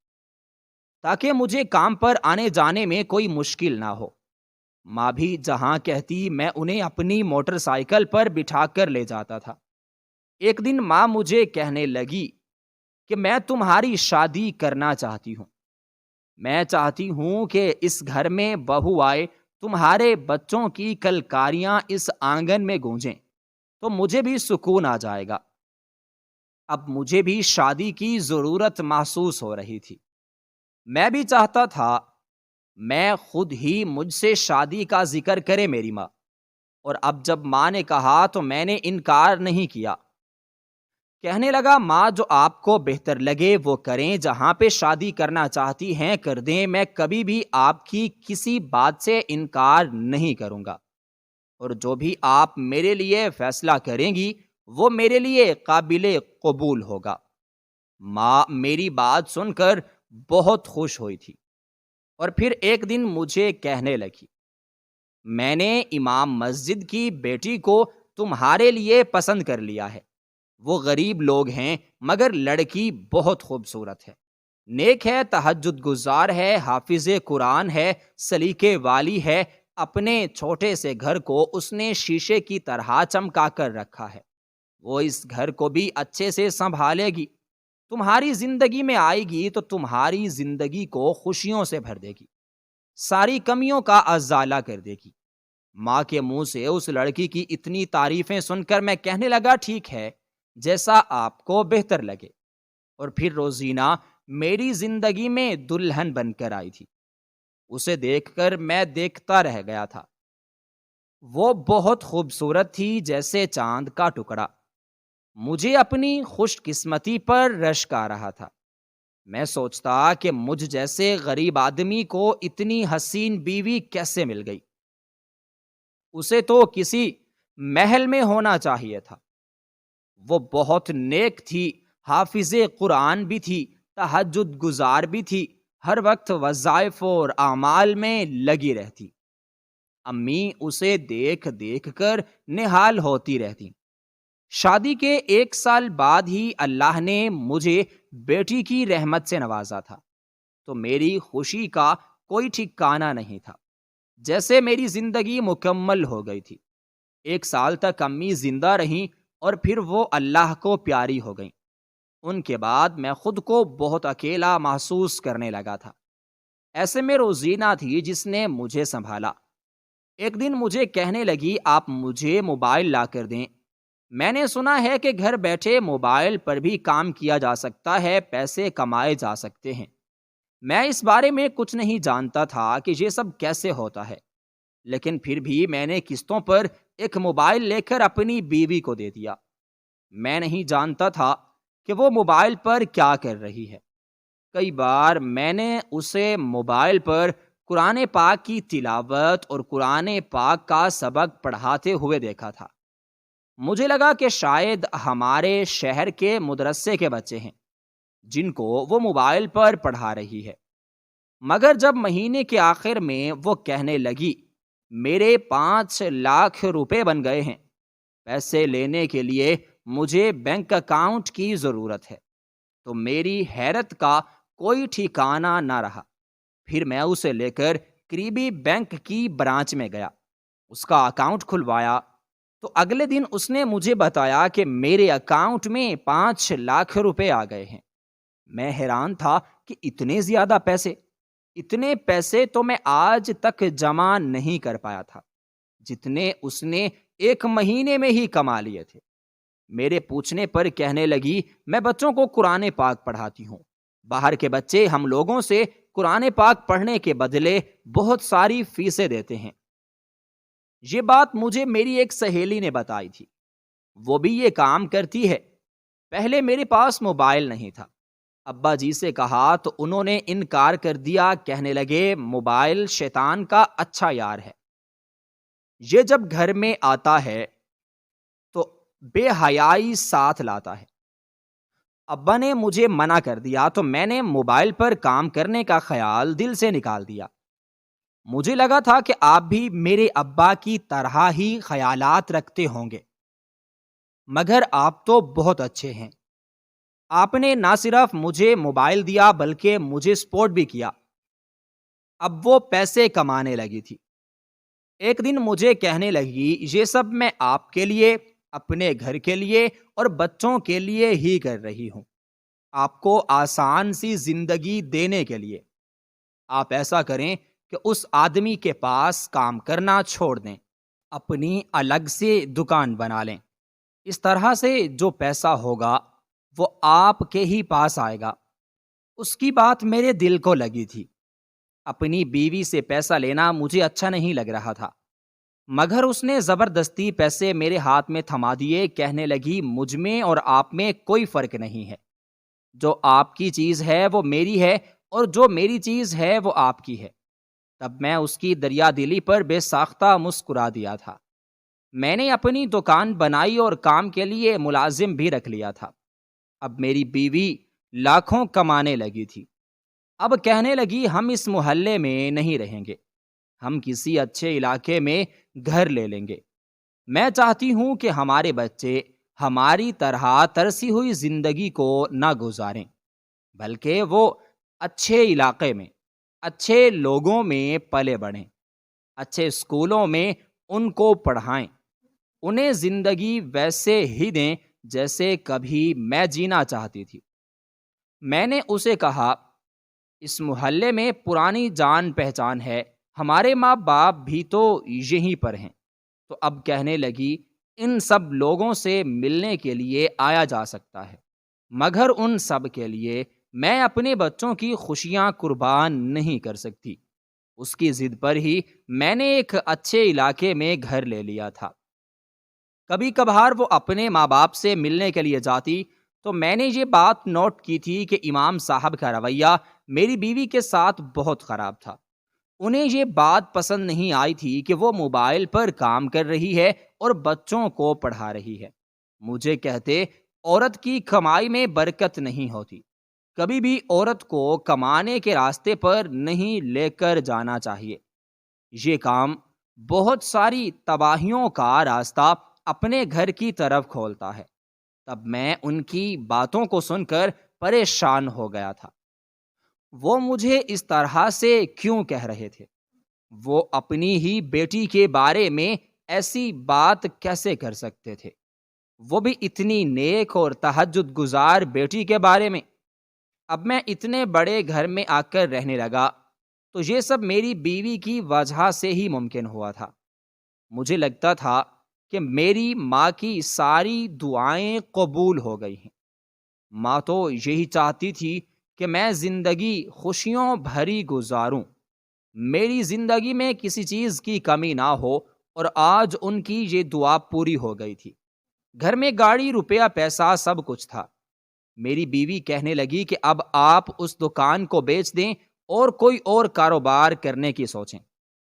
تاکہ مجھے کام پر آنے جانے میں کوئی مشکل نہ ہو۔ ماں بھی جہاں کہتی میں انہیں اپنی موٹر سائیکل پر بٹھا کر لے جاتا تھا۔ ایک دن ماں مجھے کہنے لگی کہ میں تمہاری شادی کرنا چاہتی ہوں، میں چاہتی ہوں کہ اس گھر میں بہو آئے، تمہارے بچوں کی کلکاریاں اس آنگن میں گونجیں تو مجھے بھی سکون آ جائے گا۔ اب مجھے بھی شادی کی ضرورت محسوس ہو رہی تھی، میں بھی چاہتا تھا میں خود ہی مجھ سے شادی کا ذکر کرے میری ماں، اور اب جب ماں نے کہا تو میں نے انکار نہیں کیا، کہنے لگا ماں جو آپ کو بہتر لگے وہ کریں، جہاں پہ شادی کرنا چاہتی ہیں کر دیں، میں کبھی بھی آپ کی کسی بات سے انکار نہیں کروں گا، اور جو بھی آپ میرے لیے فیصلہ کریں گی وہ میرے لیے قابل قبول ہوگا۔ ماں میری بات سن کر بہت خوش ہوئی تھی، اور پھر ایک دن مجھے کہنے لگی میں نے امام مسجد کی بیٹی کو تمہارے لیے پسند کر لیا ہے، وہ غریب لوگ ہیں مگر لڑکی بہت خوبصورت ہے، نیک ہے، تہجد گزار ہے، حافظ قرآن ہے، سلیقے والی ہے، اپنے چھوٹے سے گھر کو اس نے شیشے کی طرح چمکا کر رکھا ہے، وہ اس گھر کو بھی اچھے سے سنبھالے گی، تمہاری زندگی میں آئے گی تو تمہاری زندگی کو خوشیوں سے بھر دے گی، ساری کمیوں کا ازالہ کر دے گی۔ ماں کے منہ سے اس لڑکی کی اتنی تعریفیں سن کر میں کہنے لگا ٹھیک ہے، جیسا آپ کو بہتر لگے، اور پھر روزینہ میری زندگی میں دلہن بن کر آئی تھی۔ اسے دیکھ کر میں دیکھتا رہ گیا تھا، وہ بہت خوبصورت تھی جیسے چاند کا ٹکڑا، مجھے اپنی خوش قسمتی پر رشک آ رہا تھا، میں سوچتا کہ مجھ جیسے غریب آدمی کو اتنی حسین بیوی کیسے مل گئی، اسے تو کسی محل میں ہونا چاہیے تھا۔ وہ بہت نیک تھی، حافظ قرآن بھی تھی، تہجد گزار بھی تھی، ہر وقت وظائف اور اعمال میں لگی رہتی، امی اسے دیکھ دیکھ کر نہال ہوتی رہتی۔ شادی کے 1 سال بعد ہی اللہ نے مجھے بیٹی کی رحمت سے نوازا تھا، تو میری خوشی کا کوئی ٹھکانہ نہیں تھا، جیسے میری زندگی مکمل ہو گئی تھی۔ 1 سال تک امی زندہ رہیں اور پھر وہ اللہ کو پیاری ہو گئیں۔ ان کے بعد میں خود کو بہت اکیلا محسوس کرنے لگا تھا، ایسے میں روزینہ تھی جس نے مجھے سنبھالا۔ ایک دن مجھے کہنے لگی آپ مجھے موبائل لا کر دیں، میں نے سنا ہے کہ گھر بیٹھے موبائل پر بھی کام کیا جا سکتا ہے، پیسے کمائے جا سکتے ہیں۔ میں اس بارے میں کچھ نہیں جانتا تھا کہ یہ سب کیسے ہوتا ہے، لیکن پھر بھی میں نے قسطوں پر ایک موبائل لے کر اپنی بیوی کو دے دیا۔ میں نہیں جانتا تھا کہ وہ موبائل پر کیا کر رہی ہے۔ کئی بار میں نے اسے موبائل پر قرآن پاک کی تلاوت اور قرآن پاک کا سبق پڑھاتے ہوئے دیکھا تھا۔ مجھے لگا کہ شاید ہمارے شہر کے مدرسے کے بچے ہیں جن کو وہ موبائل پر پڑھا رہی ہے۔ مگر جب مہینے کے آخر میں وہ کہنے لگی میرے 5 لاکھ روپے بن گئے ہیں، پیسے لینے کے لیے مجھے بینک اکاؤنٹ کی ضرورت ہے، تو میری حیرت کا کوئی ٹھکانہ نہ رہا۔ پھر میں اسے لے کر قریبی بینک کی برانچ میں گیا، اس کا اکاؤنٹ کھلوایا، تو اگلے دن اس نے مجھے بتایا کہ میرے اکاؤنٹ میں 5 لاکھ روپے آ گئے ہیں۔ میں حیران تھا کہ اتنے پیسے تو میں آج تک جمع نہیں کر پایا تھا جتنے اس نے 1 مہینے میں ہی کما لیے تھے۔ میرے پوچھنے پر کہنے لگی میں بچوں کو قرآن پاک پڑھاتی ہوں، باہر کے بچے ہم لوگوں سے قرآن پاک پڑھنے کے بدلے بہت ساری فیسیں دیتے ہیں۔ یہ بات مجھے میری ایک سہیلی نے بتائی تھی، وہ بھی یہ کام کرتی ہے۔ پہلے میرے پاس موبائل نہیں تھا، ابا جی سے کہا تو انہوں نے انکار کر دیا، کہنے لگے موبائل شیطان کا اچھا یار ہے، یہ جب گھر میں آتا ہے تو بے حیائی ساتھ لاتا ہے۔ ابا نے مجھے منع کر دیا تو میں نے موبائل پر کام کرنے کا خیال دل سے نکال دیا۔ مجھے لگا تھا کہ آپ بھی میرے ابا کی طرح ہی خیالات رکھتے ہوں گے، مگر آپ تو بہت اچھے ہیں۔ آپ نے نہ صرف مجھے موبائل دیا بلکہ مجھے سپورٹ بھی کیا۔ اب وہ پیسے کمانے لگی تھی۔ ایک دن مجھے کہنے لگی یہ سب میں آپ کے لیے، اپنے گھر کے لیے اور بچوں کے لیے ہی کر رہی ہوں، آپ کو آسان سی زندگی دینے کے لیے۔ آپ ایسا کریں کہ اس آدمی کے پاس کام کرنا چھوڑ دیں، اپنی الگ سے دکان بنا لیں، اس طرح سے جو پیسہ ہوگا وہ آپ کے ہی پاس آئے گا۔ اس کی بات میرے دل کو لگی تھی۔ اپنی بیوی سے پیسہ لینا مجھے اچھا نہیں لگ رہا تھا، مگر اس نے زبردستی پیسے میرے ہاتھ میں تھما دیے، کہنے لگی مجھ میں اور آپ میں کوئی فرق نہیں ہے، جو آپ کی چیز ہے وہ میری ہے اور جو میری چیز ہے وہ آپ کی ہے۔ تب میں اس کی دریا دلی پر بے ساختہ مسکرا دیا تھا۔ میں نے اپنی دکان بنائی اور کام کے لیے ملازم بھی رکھ لیا تھا۔ اب میری بیوی لاکھوں کمانے لگی تھی۔ اب کہنے لگی ہم اس محلے میں نہیں رہیں گے، ہم کسی اچھے علاقے میں گھر لے لیں گے۔ میں چاہتی ہوں کہ ہمارے بچے ہماری طرح ترسی ہوئی زندگی کو نہ گزاریں، بلکہ وہ اچھے علاقے میں، اچھے لوگوں میں پلے بڑھیں، اچھے اسکولوں میں ان کو پڑھائیں، انہیں زندگی ویسے ہی دیں جیسے کبھی میں جینا چاہتی تھی۔ میں نے اسے کہا اس محلے میں پرانی جان پہچان ہے، ہمارے ماں باپ بھی تو یہیں پر ہیں۔ تو اب کہنے لگی ان سب لوگوں سے ملنے کے لیے آیا جا سکتا ہے، مگر ان سب کے لیے میں اپنے بچوں کی خوشیاں قربان نہیں کر سکتی۔ اس کی ضد پر ہی میں نے ایک اچھے علاقے میں گھر لے لیا تھا۔ کبھی کبھار وہ اپنے ماں باپ سے ملنے کے لیے جاتی تو میں نے یہ بات نوٹ کی تھی کہ امام صاحب کا رویہ میری بیوی کے ساتھ بہت خراب تھا۔ انہیں یہ بات پسند نہیں آئی تھی کہ وہ موبائل پر کام کر رہی ہے اور بچوں کو پڑھا رہی ہے۔ مجھے کہتے عورت کی کمائی میں برکت نہیں ہوتی، کبھی بھی عورت کو کمانے کے راستے پر نہیں لے کر جانا چاہیے، یہ کام بہت ساری تباہیوں کا راستہ اپنے گھر کی طرف کھولتا ہے۔ تب میں ان کی باتوں کو سن کر پریشان ہو گیا تھا۔ وہ مجھے اس طرح سے کیوں کہہ رہے تھے؟ وہ اپنی ہی بیٹی کے بارے میں ایسی بات کیسے کر سکتے تھے؟ وہ بھی اتنی نیک اور تہجد گزار بیٹی کے بارے میں۔ اب میں اتنے بڑے گھر میں آ کر رہنے لگا تو یہ سب میری بیوی کی وجہ سے ہی ممکن ہوا تھا۔ مجھے لگتا تھا کہ میری ماں کی ساری دعائیں قبول ہو گئی ہیں۔ ماں تو یہی چاہتی تھی کہ میں زندگی خوشیوں بھری گزاروں، میری زندگی میں کسی چیز کی کمی نہ ہو، اور آج ان کی یہ دعا پوری ہو گئی تھی۔ گھر میں گاڑی، روپیہ، پیسہ سب کچھ تھا۔ میری بیوی کہنے لگی کہ اب آپ اس دکان کو بیچ دیں اور کوئی اور کاروبار کرنے کی سوچیں۔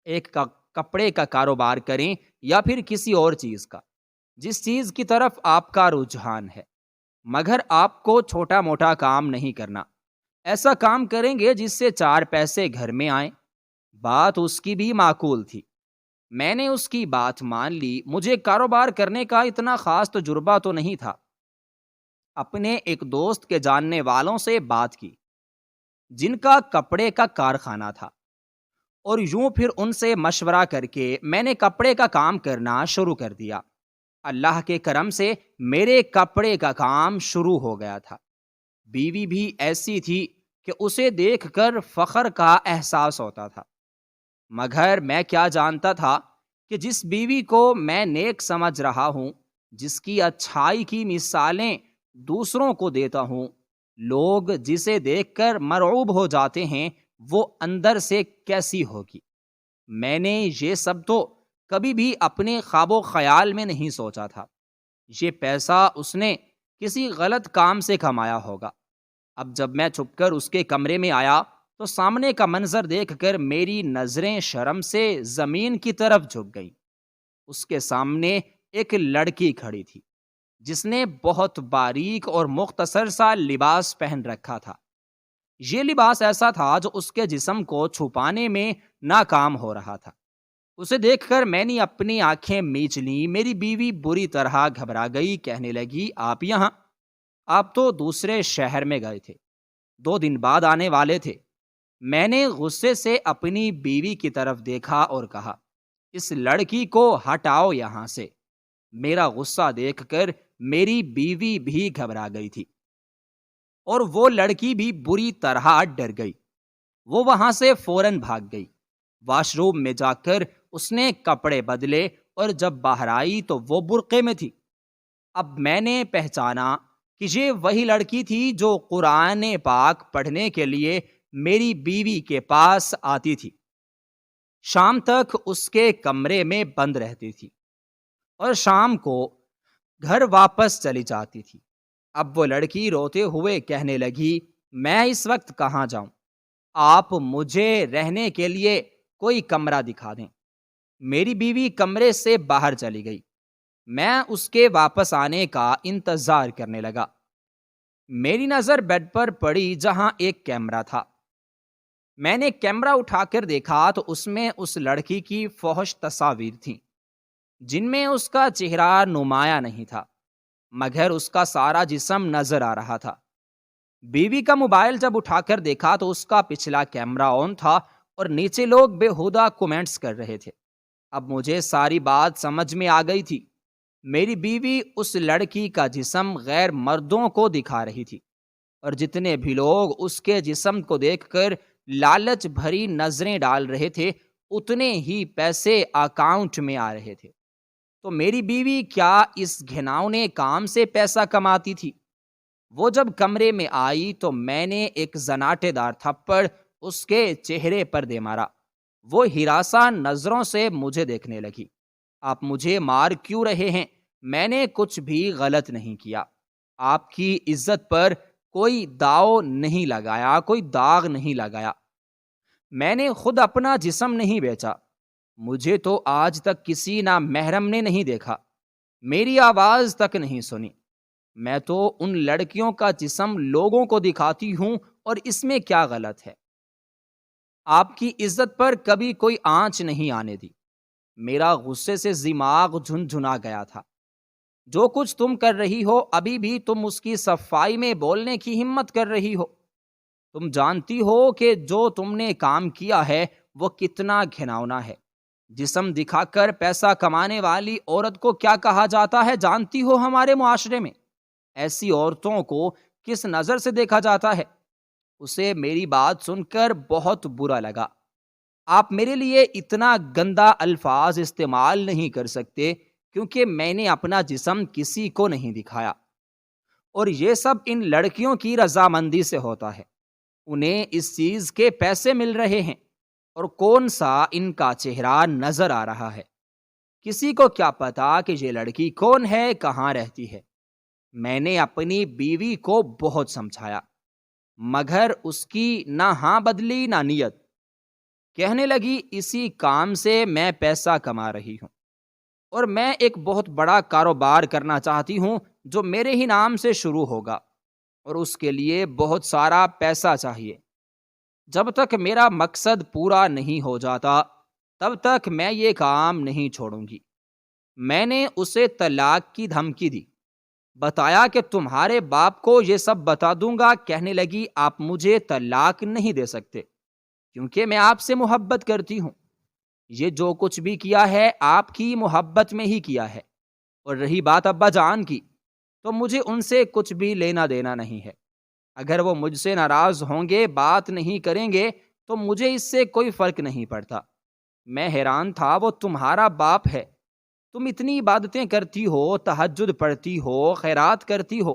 ایک کپڑے کا کاروبار کریں یا پھر کسی اور چیز کا، جس چیز کی طرف آپ کا رجحان ہے، مگر آپ کو چھوٹا موٹا کام نہیں کرنا۔ ایسا کام کریں گے جس سے 4 پیسے گھر میں آئیں۔ بات اس کی بھی معقول تھی۔ میں نے اس کی بات مان لی۔ مجھے کاروبار کرنے کا اتنا خاص تجربہ تو نہیں تھا۔ اپنے ایک دوست کے جاننے والوں سے بات کی جن کا کپڑے کا کارخانہ تھا، اور یوں پھر ان سے مشورہ کر کے میں نے کپڑے کا کام کرنا شروع کر دیا۔ اللہ کے کرم سے میرے کپڑے کا کام شروع ہو گیا تھا۔ بیوی بھی ایسی تھی کہ اسے دیکھ کر فخر کا احساس ہوتا تھا، مگر میں کیا جانتا تھا کہ جس بیوی کو میں نیک سمجھ رہا ہوں، جس کی اچھائی کی مثالیں دوسروں کو دیتا ہوں، لوگ جسے دیکھ کر مرعوب ہو جاتے ہیں، وہ اندر سے کیسی ہوگی۔ میں نے یہ سب تو کبھی بھی اپنے خواب و خیال میں نہیں سوچا تھا۔ یہ پیسہ اس نے کسی غلط کام سے کمایا ہوگا۔ اب جب میں چھپ کر اس کے کمرے میں آیا تو سامنے کا منظر دیکھ کر میری نظریں شرم سے زمین کی طرف جھک گئیں۔ اس کے سامنے ایک لڑکی کھڑی تھی جس نے بہت باریک اور مختصر سا لباس پہن رکھا تھا۔ یہ لباس ایسا تھا جو اس کے جسم کو چھپانے میں ناکام ہو رہا تھا۔ اسے دیکھ کر میں نے اپنی آنکھیں میچ لیں۔ میری بیوی بری طرح گھبرا گئی، کہنے لگی، آپ یہاں؟ آپ تو دوسرے شہر میں گئے تھے، 2 دن بعد آنے والے تھے۔ میں نے غصے سے اپنی بیوی کی طرف دیکھا اور کہا، اس لڑکی کو ہٹاؤ یہاں سے۔ میرا غصہ دیکھ کر میری بیوی بھی گھبرا گئی تھی، اور وہ لڑکی بھی بری طرح ڈر گئی۔ وہ وہاں سے فوراً بھاگ گئی۔ واش روم میں جا کر اس نے کپڑے بدلے، اور جب باہر آئی تو وہ برقعے میں تھی۔ اب میں نے پہچانا کہ یہ وہی لڑکی تھی جو قرآن پاک پڑھنے کے لیے میری بیوی کے پاس آتی تھی، شام تک اس کے کمرے میں بند رہتی تھی اور شام کو گھر واپس چلی جاتی تھی۔ اب وہ لڑکی روتے ہوئے کہنے لگی، میں اس وقت کہاں جاؤں؟ آپ مجھے رہنے کے لیے کوئی کمرہ دکھا دیں۔ میری بیوی کمرے سے باہر چلی گئی۔ میں اس کے واپس آنے کا انتظار کرنے لگا۔ میری نظر بیڈ پر پڑی جہاں ایک کیمرہ تھا۔ میں نے کیمرہ اٹھا کر دیکھا تو اس میں اس لڑکی کی فحش تصاویر تھیں، جن میں اس کا چہرہ نمایاں نہیں تھا، مگر اس کا سارا جسم نظر آ رہا تھا۔ بیوی کا موبائل جب اٹھا کر دیکھا تو اس کا پچھلا کیمرہ آن تھا اور نیچے لوگ بےہودہ کومنٹس کر رہے تھے۔ اب مجھے ساری بات سمجھ میں آ گئی تھی۔ میری بیوی اس لڑکی کا جسم غیر مردوں کو دکھا رہی تھی، اور جتنے بھی لوگ اس کے جسم کو دیکھ کر لالچ بھری نظریں ڈال رہے تھے، اتنے ہی پیسے اکاؤنٹ میں آ رہے تھے۔ تو میری بیوی کیا اس گھناؤنے کام سے پیسہ کماتی تھی؟ وہ جب کمرے میں آئی تو میں نے ایک زناٹے دار تھپڑ اس کے چہرے پر دے مارا۔ وہ ہراساں نظروں سے مجھے دیکھنے لگی۔ آپ مجھے مار کیوں رہے ہیں؟ میں نے کچھ بھی غلط نہیں کیا۔ آپ کی عزت پر کوئی داؤ نہیں لگایا، کوئی داغ نہیں لگایا۔ میں نے خود اپنا جسم نہیں بیچا۔ مجھے تو آج تک کسی نامحرم نے نہیں دیکھا، میری آواز تک نہیں سنی۔ میں تو ان لڑکیوں کا جسم لوگوں کو دکھاتی ہوں، اور اس میں کیا غلط ہے؟ آپ کی عزت پر کبھی کوئی آنچ نہیں آنے دی۔ میرا غصے سے دماغ جھنجھنا گیا تھا۔ جو کچھ تم کر رہی ہو، ابھی بھی تم اس کی صفائی میں بولنے کی ہمت کر رہی ہو۔ تم جانتی ہو کہ جو تم نے کام کیا ہے وہ کتنا گھناؤنا ہے۔ جسم دکھا کر پیسہ کمانے والی عورت کو کیا کہا جاتا ہے جانتی ہو ہمارے معاشرے میں؟ ایسی عورتوں کو کس نظر سے دیکھا جاتا ہے؟ اسے میری بات سن کر بہت برا لگا۔ آپ میرے لیے اتنا گندا الفاظ استعمال نہیں کر سکتے، کیونکہ میں نے اپنا جسم کسی کو نہیں دکھایا، اور یہ سب ان لڑکیوں کی رضامندی سے ہوتا ہے۔ انہیں اس چیز کے پیسے مل رہے ہیں، اور کون سا ان کا چہرہ نظر آ رہا ہے۔ کسی کو کیا پتا کہ یہ لڑکی کون ہے، کہاں رہتی ہے۔ میں نے اپنی بیوی کو بہت سمجھایا، مگر اس کی نہ ہاں بدلی نہ نیت۔ کہنے لگی اسی کام سے میں پیسہ کما رہی ہوں، اور میں ایک بہت بڑا کاروبار کرنا چاہتی ہوں جو میرے ہی نام سے شروع ہوگا، اور اس کے لیے بہت سارا پیسہ چاہیے۔ جب تک میرا مقصد پورا نہیں ہو جاتا تب تک میں یہ کام نہیں چھوڑوں گی۔ میں نے اسے طلاق کی دھمکی دی، بتایا کہ تمہارے باپ کو یہ سب بتا دوں گا۔ کہنے لگی آپ مجھے طلاق نہیں دے سکتے کیونکہ میں آپ سے محبت کرتی ہوں۔ یہ جو کچھ بھی کیا ہے آپ کی محبت میں ہی کیا ہے، اور رہی بات ابا جان کی تو مجھے ان سے کچھ بھی لینا دینا نہیں ہے۔ اگر وہ مجھ سے ناراض ہوں گے، بات نہیں کریں گے تو مجھے اس سے کوئی فرق نہیں پڑتا۔ میں حیران تھا، وہ تمہارا باپ ہے، تم اتنی عبادتیں کرتی ہو، تہجد پڑھتی ہو، خیرات کرتی ہو،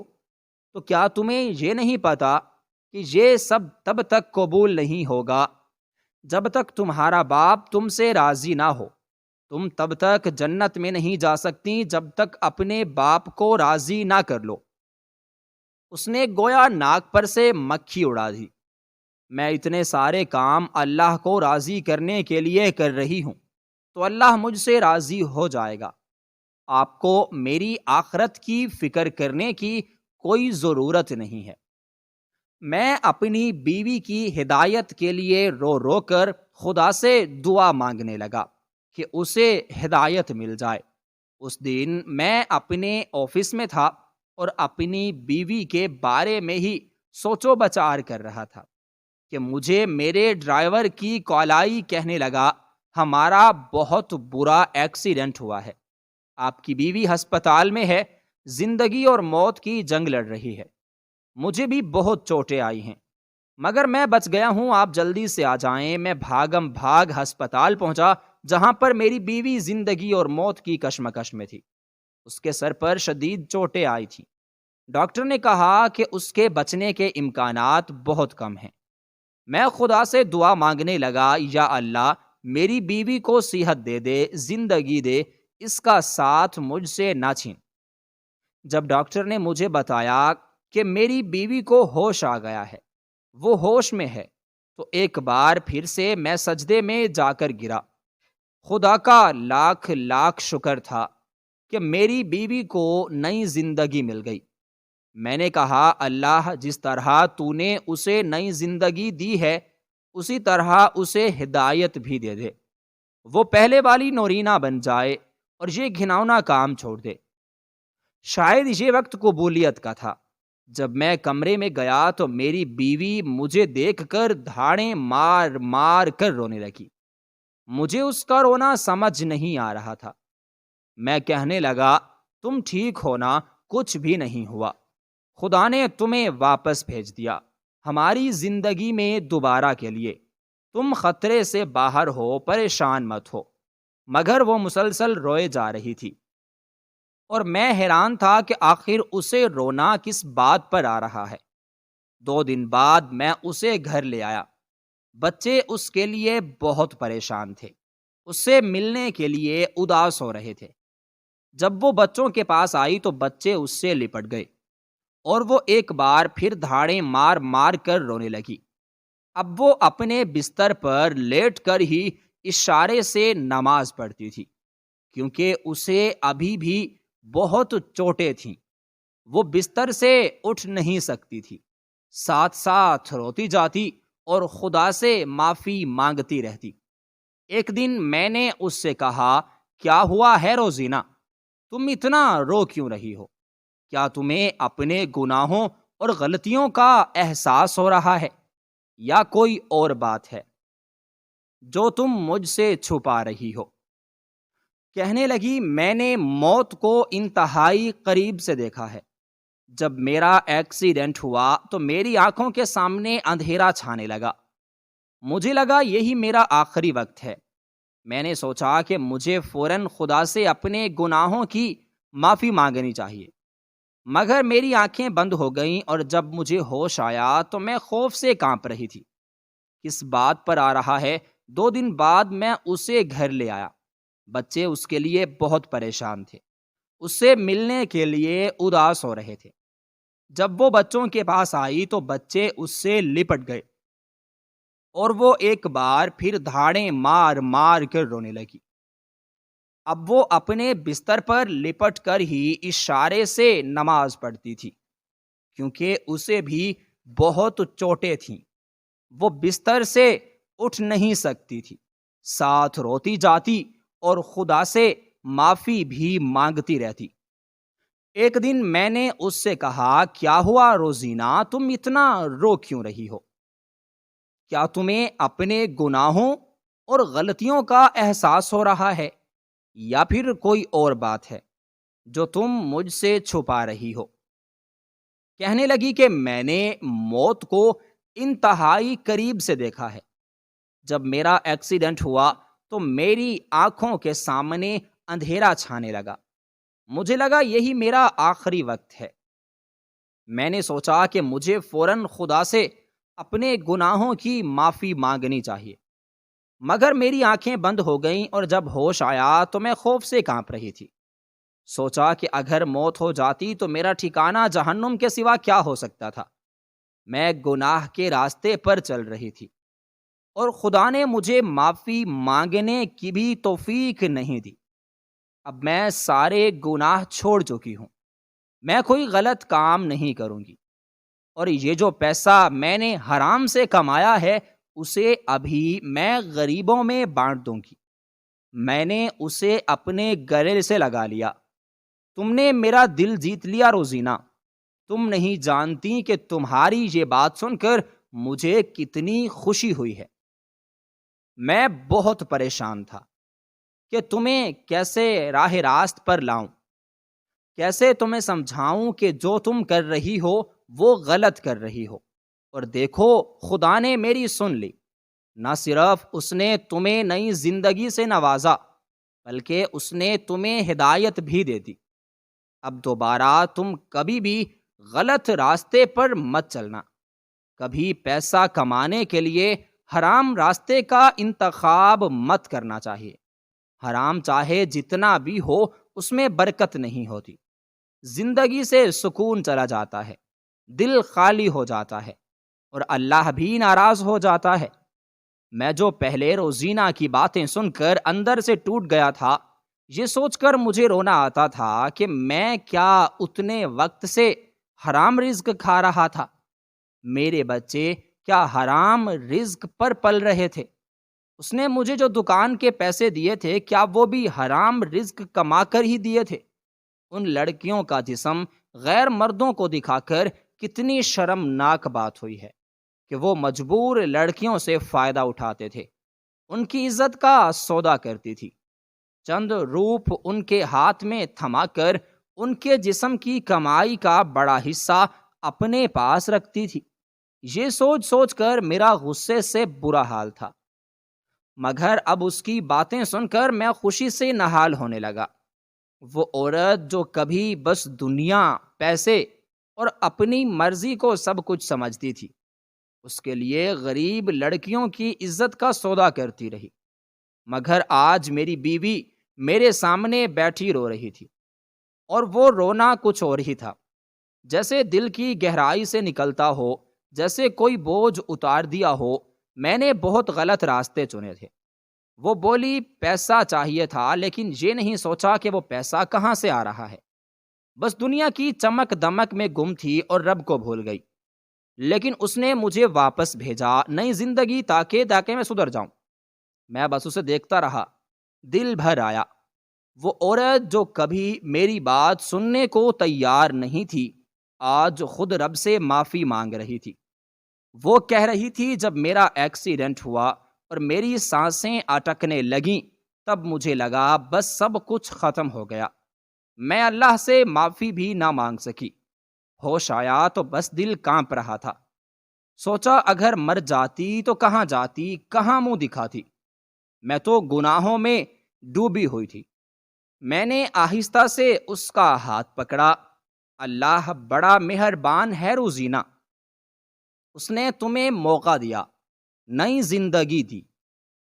تو کیا تمہیں یہ نہیں پتا کہ یہ سب تب تک قبول نہیں ہوگا جب تک تمہارا باپ تم سے راضی نہ ہو؟ تم تب تک جنت میں نہیں جا سکتی جب تک اپنے باپ کو راضی نہ کر لو۔ اس نے گویا ناک پر سے مکھی اڑا دی۔ میں اتنے سارے کام اللہ کو راضی کرنے کے لیے کر رہی ہوں تو اللہ مجھ سے راضی ہو جائے گا۔ آپ کو میری آخرت کی فکر کرنے کی کوئی ضرورت نہیں ہے۔ میں اپنی بیوی کی ہدایت کے لیے رو رو کر خدا سے دعا مانگنے لگا کہ اسے ہدایت مل جائے۔ اس دن میں اپنے آفس میں تھا اور اپنی بیوی کے بارے میں ہی سوچ و بچار کر رہا تھا کہ مجھے میرے ڈرائیور کی کال آئی، کہنے لگا ہمارا بہت برا ایکسیڈنٹ ہوا ہے، آپ کی بیوی ہسپتال میں ہے، زندگی اور موت کی جنگ لڑ رہی ہے، مجھے بھی بہت چوٹیں آئی ہیں مگر میں بچ گیا ہوں، آپ جلدی سے آ جائیں۔ میں بھاگم بھاگ ہسپتال پہنچا جہاں پر میری بیوی زندگی اور موت کی کشمکش میں تھی۔ اس کے سر پر شدید چوٹیں آئی تھی۔ ڈاکٹر نے کہا کہ اس کے بچنے کے امکانات بہت کم ہیں۔ میں خدا سے دعا مانگنے لگا، یا اللہ میری بیوی کو صحت دے دے، زندگی دے، اس کا ساتھ مجھ سے نہ چھین۔ جب ڈاکٹر نے مجھے بتایا کہ میری بیوی کو ہوش آ گیا ہے، وہ ہوش میں ہے، تو ایک بار پھر سے میں سجدے میں جا کر گرا۔ خدا کا لاکھ لاکھ شکر تھا کہ میری بیوی کو نئی زندگی مل گئی۔ میں نے کہا اللہ جس طرح تو نے اسے نئی زندگی دی ہے اسی طرح اسے ہدایت بھی دے دے، وہ پہلے والی نورینا بن جائے اور یہ گھناؤنا کام چھوڑ دے۔ شاید یہ وقت قبولیت کا تھا۔ جب میں کمرے میں گیا تو میری بیوی مجھے دیکھ کر دھاڑیں مار مار کر رونے لگی۔ مجھے اس کا رونا سمجھ نہیں آ رہا تھا۔ میں کہنے لگا تم ٹھیک ہونا، کچھ بھی نہیں ہوا، خدا نے تمہیں واپس بھیج دیا ہماری زندگی میں دوبارہ کے لیے، تم خطرے سے باہر ہو، پریشان مت ہو۔ مگر وہ مسلسل روئے جا رہی تھی اور میں حیران تھا کہ آخر اسے رونا کس بات پر آ رہا ہے۔ 2 دن بعد میں اسے گھر لے آیا۔ بچے اس کے لیے بہت پریشان تھے، اس سے ملنے کے لیے اداس ہو رہے تھے۔ جب وہ بچوں کے پاس آئی تو بچے اس سے لپٹ گئے اور وہ ایک بار پھر دھاڑیں مار مار کر رونے لگی۔ اب وہ اپنے بستر پر لیٹ کر ہی اشارے سے نماز پڑھتی تھی کیونکہ اسے ابھی بھی بہت چوٹیں تھیں۔ وہ بستر سے اٹھ نہیں سکتی تھی، ساتھ ساتھ روتی جاتی اور خدا سے معافی مانگتی رہتی۔ ایک دن میں نے اس سے کہا کیا ہوا ہے روزینہ، تم اتنا رو کیوں رہی ہو؟ کیا تمہیں اپنے گناہوں اور غلطیوں کا احساس ہو رہا ہے یا کوئی اور بات ہے جو تم مجھ سے چھپا رہی ہو؟ کہنے لگی میں نے موت کو انتہائی قریب سے دیکھا ہے۔ جب میرا ایکسیڈنٹ ہوا تو میری آنکھوں کے سامنے اندھیرا چھانے لگا، مجھے لگا یہی میرا آخری وقت ہے۔ میں نے سوچا کہ مجھے فوراً خدا سے اپنے گناہوں کی معافی مانگنی چاہیے، مگر میری آنکھیں بند ہو گئیں اور جب مجھے ہوش آیا تو میں خوف سے کانپ رہی تھی۔ کس بات پر آ رہا ہے؟ 2 دن بعد میں اسے گھر لے آیا۔ بچے اس کے لیے بہت پریشان تھے، اس سے ملنے کے لیے اداس ہو رہے تھے۔ جب وہ بچوں کے پاس آئی تو بچے اس سے لپٹ گئے اور وہ ایک بار پھر دھاڑیں مار مار کر رونے لگی۔ اب وہ اپنے بستر پر لپٹ کر ہی اشارے سے نماز پڑھتی تھی، کیونکہ اسے بھی بہت چوٹیں تھیں۔ وہ بستر سے اٹھ نہیں سکتی تھی، ساتھ روتی جاتی اور خدا سے معافی بھی مانگتی رہتی۔ ایک دن میں نے اس سے کہا، کیا ہوا روزینہ، تم اتنا رو کیوں رہی ہو؟ کیا تمہیں اپنے گناہوں اور غلطیوں کا احساس ہو رہا ہے، یا پھر کوئی اور بات ہے جو تم مجھ سے چھپا رہی ہو؟ کہنے لگی کہ میں نے موت کو انتہائی قریب سے دیکھا ہے۔ جب میرا ایکسیڈنٹ ہوا تو میری آنکھوں کے سامنے اندھیرا چھانے لگا، مجھے لگا یہی میرا آخری وقت ہے۔ میں نے سوچا کہ مجھے فوراً خدا سے اپنے گناہوں کی معافی مانگنی چاہیے، مگر میری آنکھیں بند ہو گئیں اور جب ہوش آیا تو میں خوف سے کانپ رہی تھی۔ سوچا کہ اگر موت ہو جاتی تو میرا ٹھکانہ جہنم کے سوا کیا ہو سکتا تھا۔ میں گناہ کے راستے پر چل رہی تھی اور خدا نے مجھے معافی مانگنے کی بھی توفیق نہیں دی۔ اب میں سارے گناہ چھوڑ چکی ہوں، میں کوئی غلط کام نہیں کروں گی، اور یہ جو پیسہ میں نے حرام سے کمایا ہے اسے ابھی میں غریبوں میں بانٹ دوں گی۔ میں نے اسے اپنے گلے سے لگا لیا۔ تم نے میرا دل جیت لیا روزینہ، تم نہیں جانتی کہ تمہاری یہ بات سن کر مجھے کتنی خوشی ہوئی ہے۔ میں بہت پریشان تھا کہ تمہیں کیسے راہ راست پر لاؤں، کیسے تمہیں سمجھاؤں کہ جو تم کر رہی ہو وہ غلط کر رہی ہو، اور دیکھو خدا نے میری سن لی۔ نہ صرف اس نے تمہیں نئی زندگی سے نوازا بلکہ اس نے تمہیں ہدایت بھی دے دی۔ اب دوبارہ تم کبھی بھی غلط راستے پر مت چلنا، کبھی پیسہ کمانے کے لیے حرام راستے کا انتخاب مت کرنا چاہیے۔ حرام چاہے جتنا بھی ہو اس میں برکت نہیں ہوتی، زندگی سے سکون چلا جاتا ہے، دل خالی ہو جاتا ہے اور اللہ بھی ناراض ہو جاتا ہے۔ میں جو پہلے روزینہ کی باتیں سن کر اندر سے ٹوٹ گیا تھا، یہ سوچ کر مجھے رونا آتا تھا کہ میں کیا اتنے وقت سے حرام رزق کھا رہا تھا؟ میرے بچے کیا حرام رزق پر پل رہے تھے؟ اس نے مجھے جو دکان کے پیسے دیے تھے کیا وہ بھی حرام رزق کما کر ہی دیے تھے؟ ان لڑکیوں کا جسم غیر مردوں کو دکھا کر کتنی شرمناک بات ہوئی ہے کہ وہ مجبور لڑکیوں سے فائدہ اٹھاتے تھے، ان کی عزت کا سودا کرتی تھی، چند روپ ان کے ہاتھ میں تھما کر ان کے جسم کی کمائی کا بڑا حصہ اپنے پاس رکھتی تھی۔ یہ سوچ سوچ کر میرا غصے سے برا حال تھا، مگر اب اس کی باتیں سن کر میں خوشی سے نہال ہونے لگا۔ وہ عورت جو کبھی بس دنیا، پیسے اور اپنی مرضی کو سب کچھ سمجھتی تھی، اس کے لیے غریب لڑکیوں کی عزت کا سودا کرتی رہی، مگر آج میری بیوی میرے سامنے بیٹھی رو رہی تھی، اور وہ رونا کچھ اور ہی تھا، جیسے دل کی گہرائی سے نکلتا ہو، جیسے کوئی بوجھ اتار دیا ہو۔ میں نے بہت غلط راستے چنے تھے۔ وہ بولی، پیسہ چاہیے تھا، لیکن یہ نہیں سوچا کہ وہ پیسہ کہاں سے آ رہا ہے۔ بس دنیا کی چمک دمک میں گم تھی اور رب کو بھول گئی، لیکن اس نے مجھے واپس بھیجا نئی زندگی تاکہ میں سدھر جاؤں۔ میں بس اسے دیکھتا رہا، دل بھر آیا۔ وہ عورت جو کبھی میری بات سننے کو تیار نہیں تھی، آج خود رب سے معافی مانگ رہی تھی۔ وہ کہہ رہی تھی، جب میرا ایکسیڈنٹ ہوا اور میری سانسیں اٹکنے لگیں تب مجھے لگا بس سب کچھ ختم ہو گیا۔ میں اللہ سے معافی بھی نہ مانگ سکی۔ ہوش آیا تو بس دل کانپ رہا تھا۔ سوچا اگر مر جاتی تو کہاں جاتی، کہاں منہ دکھاتی؟ میں تو گناہوں میں ڈوبی ہوئی تھی۔ میں نے آہستہ سے اس کا ہاتھ پکڑا۔ اللہ بڑا مہربان ہے روزینہ، اس نے تمہیں موقع دیا، نئی زندگی دی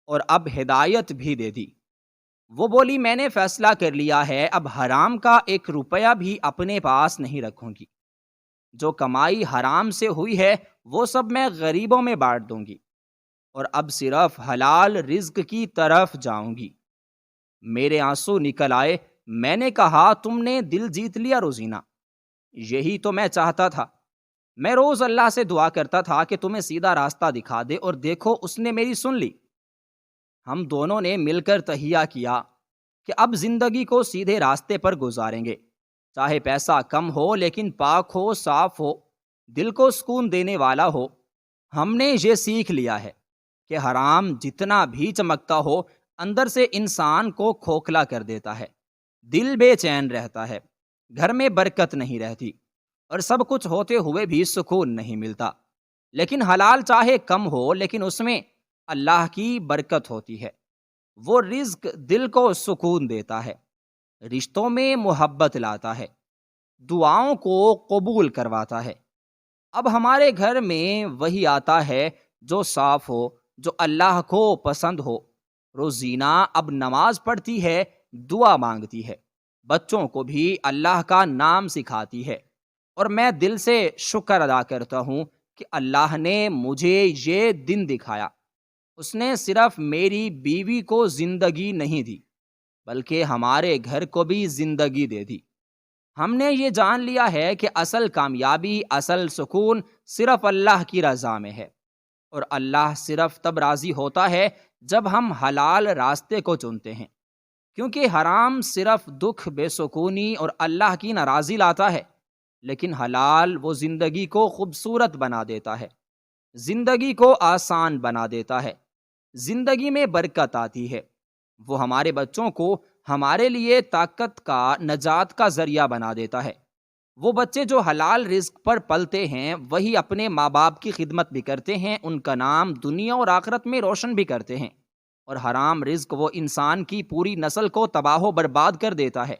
اور اب ہدایت بھی دے دی۔ وہ بولی میں نے فیصلہ کر لیا ہے، اب حرام کا 1 روپیہ بھی اپنے پاس نہیں رکھوں گی، جو کمائی حرام سے ہوئی ہے وہ سب میں غریبوں میں بانٹ دوں گی، اور اب صرف حلال رزق کی طرف جاؤں گی۔ میرے آنسو نکل آئے، میں نے کہا تم نے دل جیت لیا روزینہ، یہی تو میں چاہتا تھا۔ میں روز اللہ سے دعا کرتا تھا کہ تمہیں سیدھا راستہ دکھا دے، اور دیکھو اس نے میری سن لی۔ ہم دونوں نے مل کر تہیہ کیا کہ اب زندگی کو سیدھے راستے پر گزاریں گے، چاہے پیسہ کم ہو لیکن پاک ہو، صاف ہو، دل کو سکون دینے والا ہو۔ ہم نے یہ سیکھ لیا ہے کہ حرام جتنا بھی چمکتا ہو، اندر سے انسان کو کھوکھلا کر دیتا ہے، دل بے چین رہتا ہے، گھر میں برکت نہیں رہتی، اور سب کچھ ہوتے ہوئے بھی سکون نہیں ملتا۔ لیکن حلال چاہے کم ہو لیکن اس میں اللہ کی برکت ہوتی ہے، وہ رزق دل کو سکون دیتا ہے، رشتوں میں محبت لاتا ہے، دعاؤں کو قبول کرواتا ہے۔ اب ہمارے گھر میں وہی آتا ہے جو صاف ہو، جو اللہ کو پسند ہو۔ روزینہ اب نماز پڑھتی ہے، دعا مانگتی ہے، بچوں کو بھی اللہ کا نام سکھاتی ہے، اور میں دل سے شکر ادا کرتا ہوں کہ اللہ نے مجھے یہ دن دکھایا۔ اس نے صرف میری بیوی کو زندگی نہیں دی، بلکہ ہمارے گھر کو بھی زندگی دے دی۔ ہم نے یہ جان لیا ہے کہ اصل کامیابی، اصل سکون صرف اللہ کی رضا میں ہے، اور اللہ صرف تب راضی ہوتا ہے جب ہم حلال راستے کو چنتے ہیں، کیونکہ حرام صرف دکھ، بے سکونی اور اللہ کی ناراضی لاتا ہے، لیکن حلال وہ زندگی کو خوبصورت بنا دیتا ہے، زندگی کو آسان بنا دیتا ہے، زندگی میں برکت آتی ہے۔ وہ ہمارے بچوں کو ہمارے لیے طاقت کا، نجات کا ذریعہ بنا دیتا ہے۔ وہ بچے جو حلال رزق پر پلتے ہیں وہی اپنے ماں باپ کی خدمت بھی کرتے ہیں، ان کا نام دنیا اور آخرت میں روشن بھی کرتے ہیں، اور حرام رزق وہ انسان کی پوری نسل کو تباہ و برباد کر دیتا ہے۔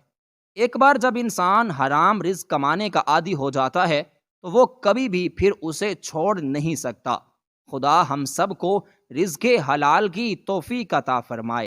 ایک بار جب انسان حرام رزق کمانے کا عادی ہو جاتا ہے تو وہ کبھی بھی پھر اسے چھوڑ نہیں سکتا۔ خدا ہم سب کو رزق حلال کی توفیق عطا فرمائے۔